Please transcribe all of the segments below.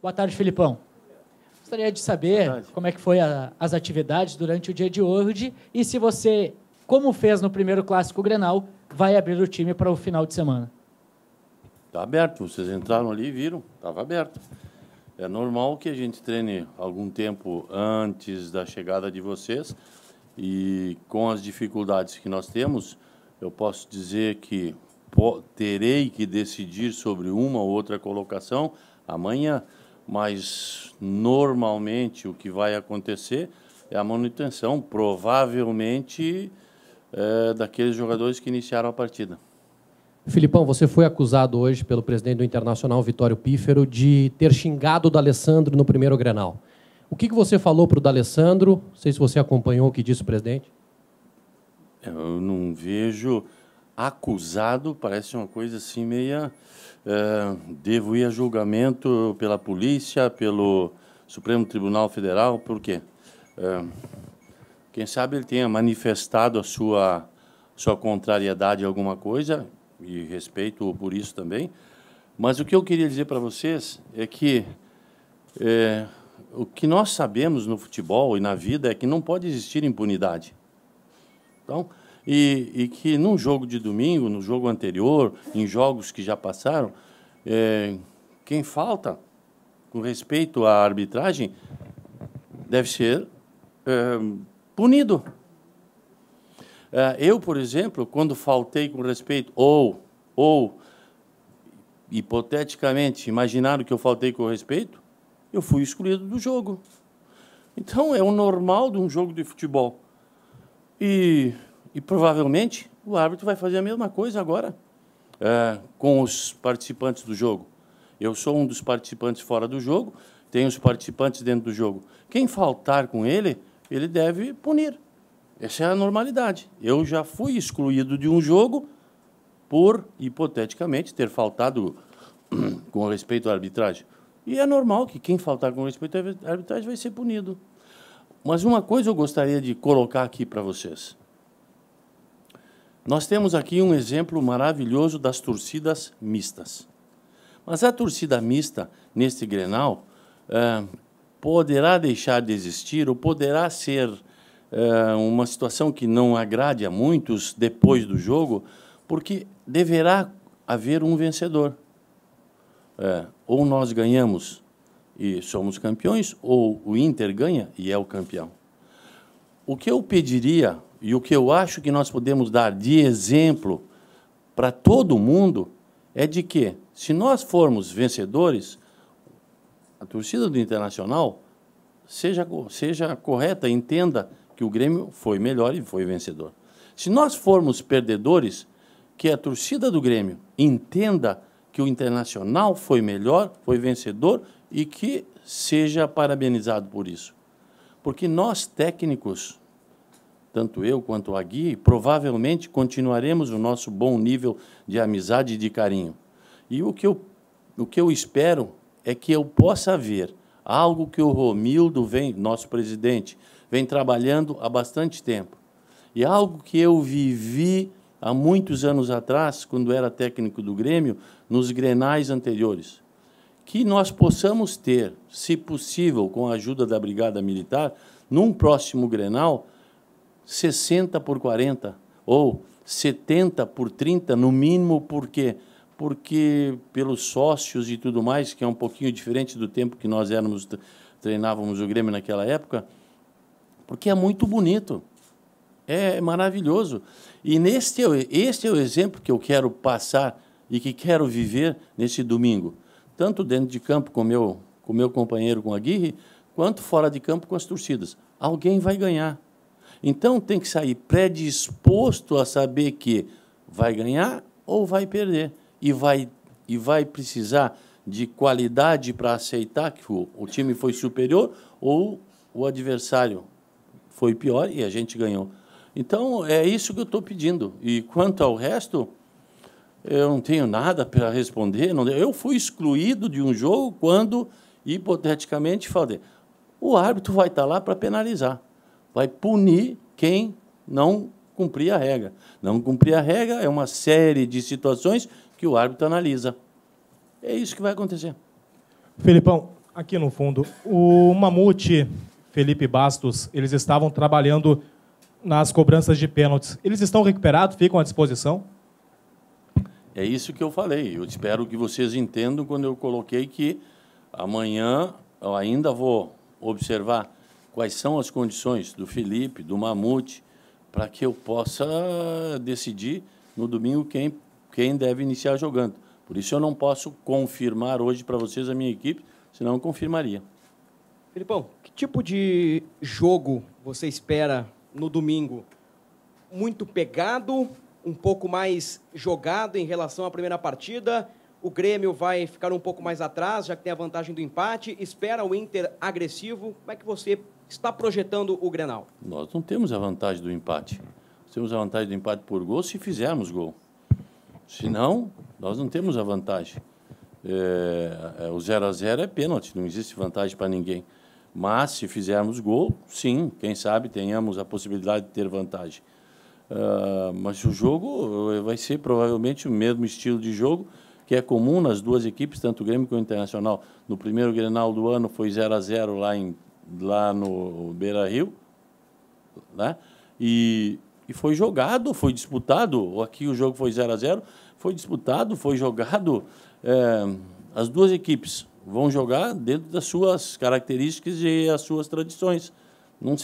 Boa tarde, Filipão. Gostaria de saber como é que foi as atividades durante o dia de hoje e se você, como fez no primeiro Clássico Grenal, vai abrir o time para o final de semana. Está aberto, vocês entraram ali e viram, estava aberto. É normal que a gente treine algum tempo antes da chegada de vocês e com as dificuldades que nós temos, eu posso dizer que terei que decidir sobre uma ou outra colocação amanhã, mas normalmente o que vai acontecer é a manutenção, provavelmente, daqueles jogadores que iniciaram a partida. Filipão, você foi acusado hoje pelo presidente do Internacional, Vitório Pífero, de ter xingado o D'Alessandro no primeiro Grenal. O que você falou para o D'Alessandro? Não sei se você acompanhou o que disse o presidente. Eu não vejo acusado, parece uma coisa assim meia... devo ir a julgamento pela polícia, pelo Supremo Tribunal Federal, por quê? Quem sabe ele tenha manifestado a sua contrariedade a alguma coisa, e respeito por isso também, mas o que eu queria dizer para vocês é que o que nós sabemos no futebol e na vida é que não pode existir impunidade. Então, e que num jogo de domingo, no jogo anterior, em jogos que já passaram, quem falta com respeito à arbitragem deve ser punido. Eu, por exemplo, quando faltei com respeito, ou hipoteticamente imaginaram que eu faltei com respeito, eu fui excluído do jogo. Então, é o normal de um jogo de futebol. E provavelmente o árbitro vai fazer a mesma coisa agora com os participantes do jogo. Eu sou um dos participantes fora do jogo, tenho os participantes dentro do jogo. Quem faltar com ele, ele deve punir. Essa é a normalidade. Eu já fui excluído de um jogo por, hipoteticamente, ter faltado com respeito à arbitragem. E é normal que quem faltar com respeito à arbitragem vai ser punido. Mas uma coisa eu gostaria de colocar aqui para vocês. Nós temos aqui um exemplo maravilhoso das torcidas mistas. Mas a torcida mista, neste Grenal, poderá deixar de existir ou poderá ser uma situação que não agrade a muitos depois do jogo, porque deverá haver um vencedor. Ou nós ganhamos e somos campeões, ou o Inter ganha e é o campeão. O que eu pediria, e o que eu acho que nós podemos dar de exemplo para todo mundo, é de que, se nós formos vencedores, a torcida do Internacional seja correta, entenda que o Grêmio foi melhor e foi vencedor. Se nós formos perdedores, que a torcida do Grêmio entenda que o Internacional foi melhor, foi vencedor e que seja parabenizado por isso. Porque nós, técnicos, tanto eu quanto a Gui, provavelmente continuaremos o nosso bom nível de amizade e de carinho. E o que eu espero é que eu possa ver algo que o Romildo nosso presidente, vem trabalhando há bastante tempo. E algo que eu vivi há muitos anos atrás, quando era técnico do Grêmio, nos Grenais anteriores. Que nós possamos ter, se possível, com a ajuda da Brigada Militar, num próximo Grenal, 60-40 ou 70-30, no mínimo, por quê? Porque pelos sócios e tudo mais, que é um pouquinho diferente do tempo que nós treinávamos o Grêmio naquela época, porque é muito bonito, é maravilhoso. E este é o exemplo que eu quero passar e que quero viver nesse domingo, tanto dentro de campo com o meu companheiro, com a Aguirre, quanto fora de campo com as torcidas. Alguém vai ganhar. Então, tem que sair predisposto a saber que vai ganhar ou vai perder. E vai precisar de qualidade para aceitar que o time foi superior ou o adversário foi pior e a gente ganhou. Então, é isso que eu estou pedindo. E quanto ao resto, eu não tenho nada para responder. Eu fui excluído de um jogo quando, hipoteticamente, falei, o árbitro vai estar lá para penalizar, vai punir quem não cumprir a regra. Não cumprir a regra é uma série de situações que o árbitro analisa. É isso que vai acontecer. Felipão, Aqui no fundo, o Mamute, Felipe Bastos, eles estavam trabalhando nas cobranças de pênaltis. Eles estão recuperados? Ficam à disposição? É isso que eu falei. Eu espero que vocês entendam quando eu coloquei que amanhã eu ainda vou observar quais são as condições do Felipe, do Mamute, para que eu possa decidir no domingo quem deve iniciar jogando. Por isso eu não posso confirmar hoje para vocês a minha equipe, senão eu confirmaria. Felipão, que tipo de jogo você espera no domingo? Muito pegado, um pouco mais jogado em relação à primeira partida? O Grêmio vai ficar um pouco mais atrás, já que tem a vantagem do empate? Espera o Inter agressivo? Como é que você está projetando o Grenal? Nós não temos a vantagem do empate. Nós temos a vantagem do empate por gol se fizermos gol. Se não, nós não temos a vantagem. O 0-0 é pênalti, não existe vantagem para ninguém. Mas, se fizermos gol, sim, quem sabe tenhamos a possibilidade de ter vantagem. Mas o jogo vai ser provavelmente o mesmo estilo de jogo que é comum nas duas equipes, tanto o Grêmio quanto o Internacional. No primeiro Grenal do ano foi 0-0 lá no Beira-Rio, né? E foi jogado, foi disputado. Aqui o jogo foi 0-0, foi disputado, foi jogado. As duas equipes vão jogar dentro das suas características e as suas tradições. Não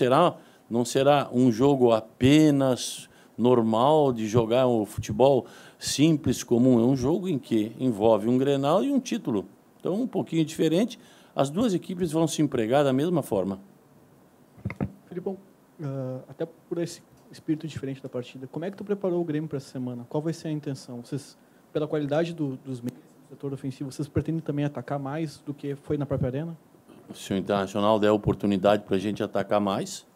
será um jogo apenas normal de jogar o futebol simples, comum. É um jogo em que envolve um Grenal e um título. Então, um pouquinho diferente. As duas equipes vão se empregar da mesma forma. Felipão, até por esse espírito diferente da partida, como é que tu preparou o Grêmio para essa semana? Qual vai ser a intenção? Vocês, pela qualidade dos meios do setor ofensivo, vocês pretendem também atacar mais do que foi na própria arena? Se o Internacional der oportunidade para a gente atacar mais,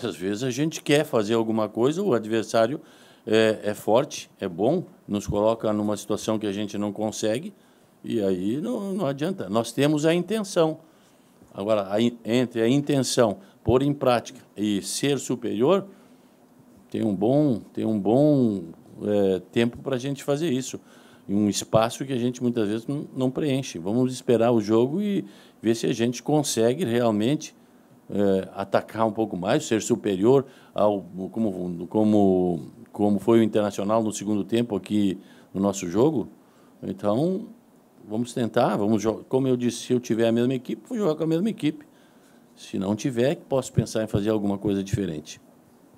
às vezes a gente quer fazer alguma coisa, o adversário é forte, é bom, nos coloca numa situação que a gente não consegue, e aí não adianta. Nós temos a intenção. Agora, entre a intenção, pôr em prática e ser superior, tem um bom tempo para a gente fazer isso. E um espaço que a gente muitas vezes não preenche. Vamos esperar o jogo e ver se a gente consegue realmente atacar um pouco mais, ser superior como foi o Internacional no segundo tempo aqui no nosso jogo. Então, vamos tentar, como eu disse, se eu tiver a mesma equipe, vou jogar com a mesma equipe. Se não tiver, posso pensar em fazer alguma coisa diferente.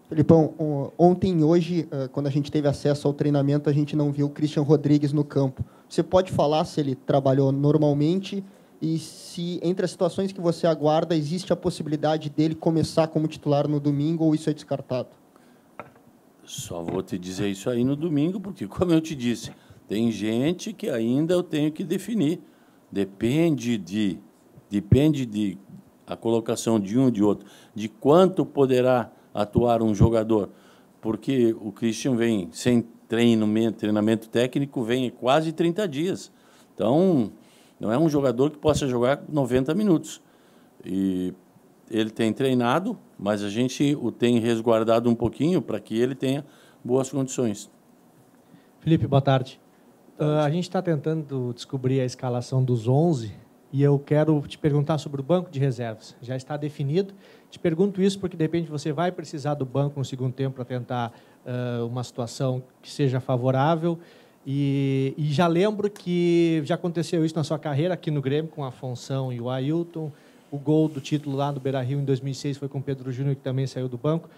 Felipão, ontem e hoje, quando a gente teve acesso ao treinamento, a gente não viu o Christian Rodrigues no campo. Você pode falar se ele trabalhou normalmente e se, entre as situações que você aguarda, existe a possibilidade dele começar como titular no domingo ou isso é descartado? Só vou te dizer isso aí no domingo, porque, como eu te disse, tem gente que ainda eu tenho que definir. Depende de a colocação de um e de outro, de quanto poderá atuar um jogador, porque o Christian vem sem treinamento técnico, vem quase 30 dias. Então, não é um jogador que possa jogar 90 minutos. E ele tem treinado, mas a gente o tem resguardado um pouquinho para que ele tenha boas condições. Felipe, boa tarde. A gente está tentando descobrir a escalação dos 11 e eu quero te perguntar sobre o banco de reservas. Já está definido. Te pergunto isso porque, de repente, você vai precisar do banco no segundo tempo para tentar uma situação que seja favorável. E já lembro que já aconteceu isso na sua carreira aqui no Grêmio, com a Afonso e o Ailton. O gol do título lá no Beira-Rio em 2006 foi com o Pedro Júnior, que também saiu do banco.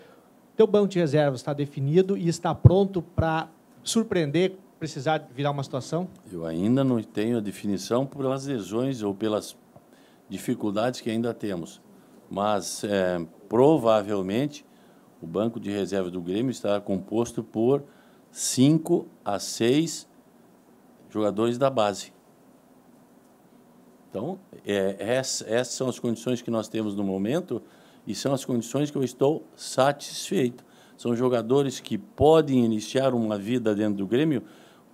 Teu banco de reservas está definido e está pronto para surpreender, precisar virar uma situação? Eu ainda não tenho a definição pelas lesões ou pelas dificuldades que ainda temos. Mas, provavelmente, o banco de reserva do Grêmio estará composto por 5 a 6 jogadores da base. Então, essas são as condições que nós temos no momento e são as condições que eu estou satisfeito. São jogadores que podem iniciar uma vida dentro do Grêmio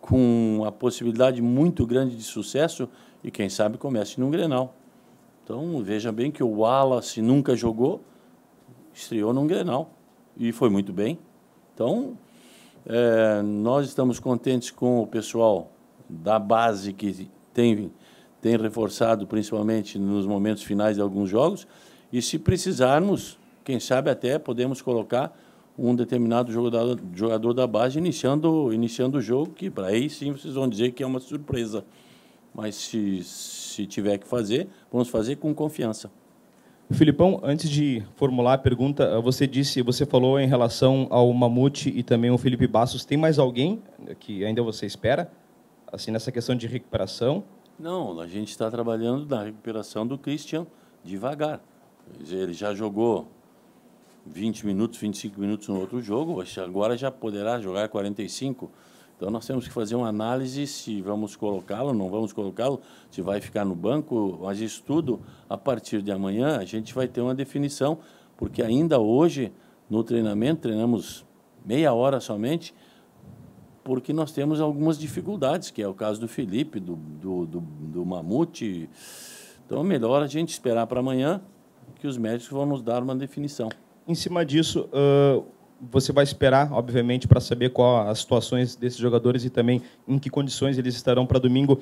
com a possibilidade muito grande de sucesso e, quem sabe, comece num Grenal. Então, veja bem que o Wallace nunca jogou, estreou num Grenal e foi muito bem. Então, nós estamos contentes com o pessoal da base que tem reforçado principalmente nos momentos finais de alguns jogos, e se precisarmos, quem sabe até podemos colocar um determinado jogador da base iniciando o jogo, que para aí sim vocês vão dizer que é uma surpresa. Mas se tiver que fazer, vamos fazer com confiança. Filipão, antes de formular a pergunta, você falou em relação ao Mamute e também ao Felipe Bastos. Tem mais alguém que ainda você espera, assim, nessa questão de recuperação? Não, a gente está trabalhando na recuperação do Christian devagar. Ele já jogou 20 minutos, 25 minutos no outro jogo, agora já poderá jogar 45. Então, nós temos que fazer uma análise se vamos colocá-lo, não vamos colocá-lo, se vai ficar no banco, mas isso tudo, a partir de amanhã, a gente vai ter uma definição, porque ainda hoje, no treinamento, treinamos meia hora somente, porque nós temos algumas dificuldades, que é o caso do Felipe, do Mamute. Então, é melhor a gente esperar para amanhã, que os médicos vão nos dar uma definição. Em cima disso, você vai esperar, obviamente, para saber qual as situações desses jogadores e também em que condições eles estarão para domingo.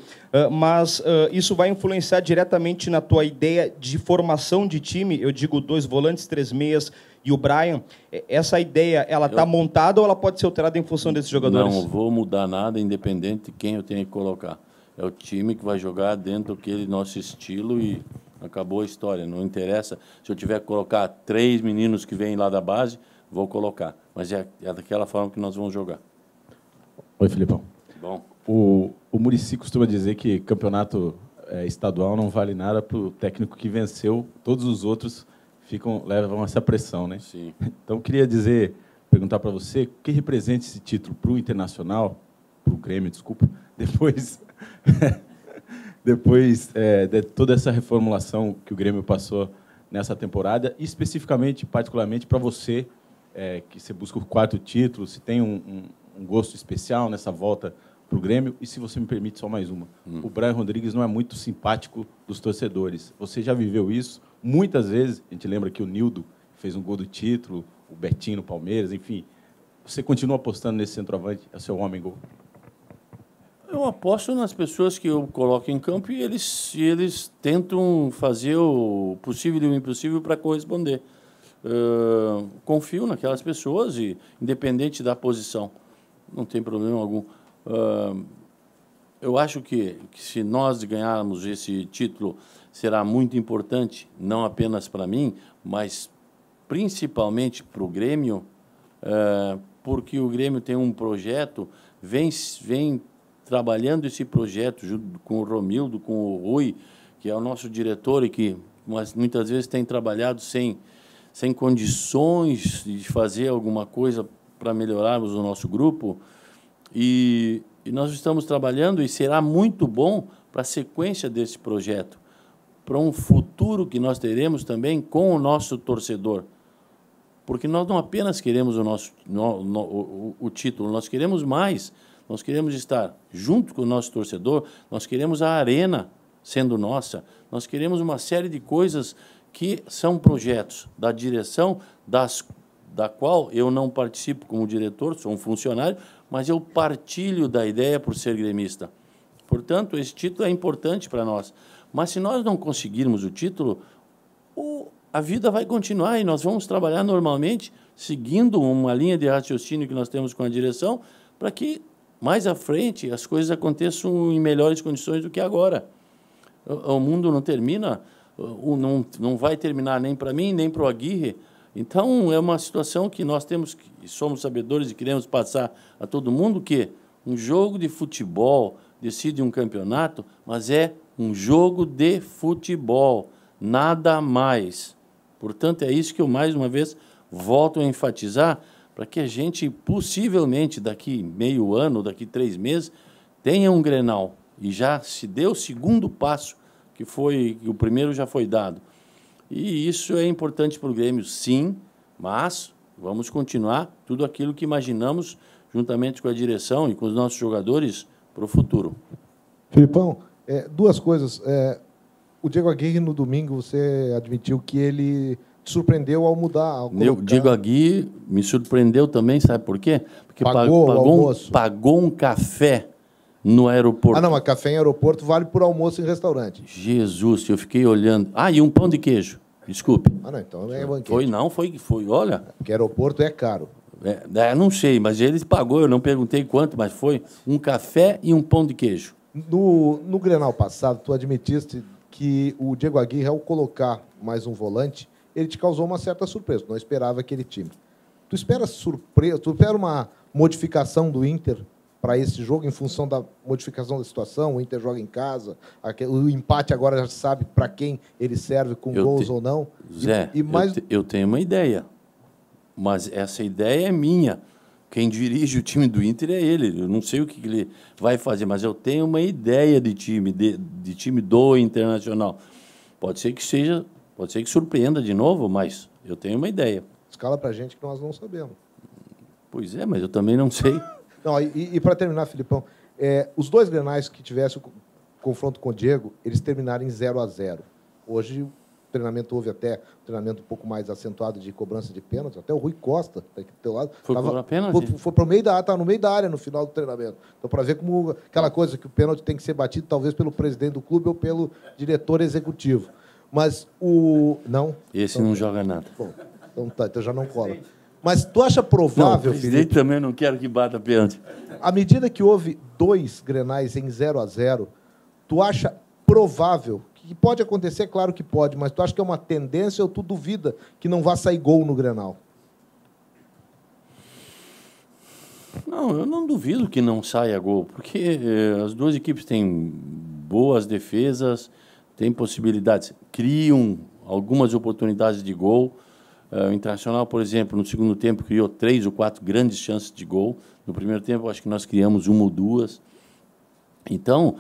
Mas isso vai influenciar diretamente na tua ideia de formação de time? Eu digo 2 volantes, 3 meias e o Brian. Essa ideia, ela está montada ou ela pode ser alterada em função desses jogadores? Não vou mudar nada, independente de quem eu tenho que colocar. É o time que vai jogar dentro daquele nosso estilo e acabou a história. Não interessa. Se eu tiver que colocar 3 meninos que vêm lá da base, vou colocar. Mas é daquela forma que nós vamos jogar. Oi, Filipão. Bom. O Muricy costuma dizer que campeonato estadual não vale nada para o técnico que venceu. Todos os outros levam essa pressão, né? Sim. Então, queria perguntar para você o que representa esse título para o Internacional, para o Grêmio, desculpa, depois de toda essa reformulação que o Grêmio passou nessa temporada, e especificamente, particularmente para você, que você busca o 4º título, se tem um gosto especial nessa volta para o Grêmio, e se você me permite só mais uma. O Brian Rodrigues não é muito simpático dos torcedores. Você já viveu isso? Muitas vezes, a gente lembra que o Nildo fez um gol do título, o Betinho no Palmeiras, enfim. Você continua apostando nesse centroavante, é seu homem-gol? Eu aposto nas pessoas que eu coloco em campo e eles tentam fazer o possível e o impossível para corresponder. Confio naquelas pessoas, e independente da posição, não tem problema algum. Eu acho que se nós ganharmos esse título, será muito importante, não apenas para mim, mas principalmente para o Grêmio, porque o Grêmio tem um projeto, vem trabalhando esse projeto junto com o Romildo, com o Rui, que é o nosso diretor e que muitas vezes tem trabalhado sem condições de fazer alguma coisa para melhorarmos o nosso grupo. E nós estamos trabalhando, e será muito bom para a sequência desse projeto, para um futuro que nós teremos também com o nosso torcedor. Porque nós não apenas queremos o título, nós queremos mais. Nós queremos estar junto com o nosso torcedor, nós queremos a arena sendo nossa, nós queremos uma série de coisas que são projetos da direção, da qual eu não participo como diretor, sou um funcionário, mas eu partilho da ideia por ser gremista. Portanto, esse título é importante para nós. Mas se nós não conseguirmos o título, a vida vai continuar e nós vamos trabalhar normalmente, seguindo uma linha de raciocínio que nós temos com a direção, para que mais à frente as coisas aconteçam em melhores condições do que agora. O mundo não termina, não vai terminar nem para mim, nem para o Aguirre. Então, é uma situação que nós somos sabedores e queremos passar a todo mundo, que um jogo de futebol decide um campeonato, mas é um jogo de futebol, nada mais. Portanto, é isso que eu, mais uma vez, volto a enfatizar, para que a gente, possivelmente, daqui meio ano, daqui 3 meses, tenha um Grenal. E já se deu o segundo passo, que o primeiro já foi dado. E isso é importante para o Grêmio, sim, mas vamos continuar tudo aquilo que imaginamos, juntamente com a direção e com os nossos jogadores, para o futuro. Filipão, 2 coisas. O Diego Aguirre, no domingo, você admitiu que ele te surpreendeu ao mudar. O Diego Aguirre me surpreendeu também, sabe por quê? Porque pagou um café no aeroporto. Ah, não, mas café em aeroporto vale por almoço em restaurante. Jesus, eu fiquei olhando. Ah, e um pão de queijo. Desculpe. Ah, não, então não é banquete. Foi, olha. Porque aeroporto é caro. Não sei, mas ele pagou, eu não perguntei quanto, mas foi um café e um pão de queijo. No Grenal passado, tu admitiste que o Diego Aguirre, ao colocar mais um volante, ele te causou uma certa surpresa. Não esperava aquele time. Tu espera surpresa? Tu espera uma modificação do Inter para esse jogo em função da modificação da situação? O Inter joga em casa, o empate agora já sabe para quem ele serve, com gols ou não. Zé, eu tenho uma ideia, mas essa ideia é minha. Quem dirige o time do Inter é ele. Eu não sei o que ele vai fazer, mas eu tenho uma ideia de time, de time do Internacional. Pode ser que surpreenda de novo, mas eu tenho uma ideia. Escala para a gente que nós não sabemos. Pois é, mas eu também não sei. Não, e para terminar, Filipão, os dois Grenais que tivessem o confronto com o Diego, eles terminaram em 0-0. Hoje, o treinamento houve até um treinamento um pouco mais acentuado de cobrança de pênalti. Até o Rui Costa, tá aqui do teu lado, foi cobrar pênalti? Foi para o meio da área, no meio da área no final do treinamento. Então, para ver como aquela coisa que o pênalti tem que ser batido talvez pelo presidente do clube ou pelo diretor executivo. Mas não? Esse então, não joga nada. Bom, então já não cola. Mas tu acha provável, Felipe? Não, também não quero que bata pênalti. À medida que houve 2 Grenais em 0-0, tu acha provável, que pode acontecer, claro que pode, mas tu acha que é uma tendência ou tu duvida que não vá sair gol no Grenal? Não, eu não duvido que não saia gol, porque as duas equipes têm boas defesas, têm possibilidades, criam algumas oportunidades de gol. O Internacional, por exemplo, no segundo tempo, criou 3 ou 4 grandes chances de gol. No primeiro tempo, acho que nós criamos 1 ou 2. Então,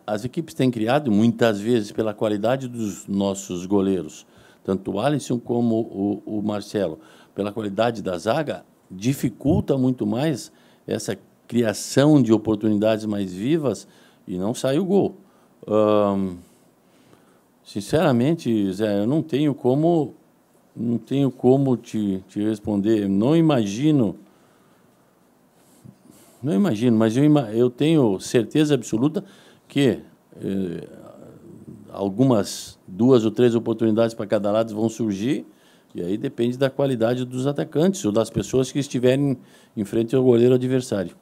as equipes têm criado, muitas vezes, pela qualidade dos nossos goleiros, tanto o Alisson como o Marcelo, pela qualidade da zaga, dificulta muito mais essa criação de oportunidades mais vivas e não sai o gol. Sinceramente, Zé, eu não tenho como te responder. Não imagino, mas eu tenho certeza absoluta que algumas 2 ou 3 oportunidades para cada lado vão surgir, e aí depende da qualidade dos atacantes ou das pessoas que estiverem em frente ao goleiro adversário.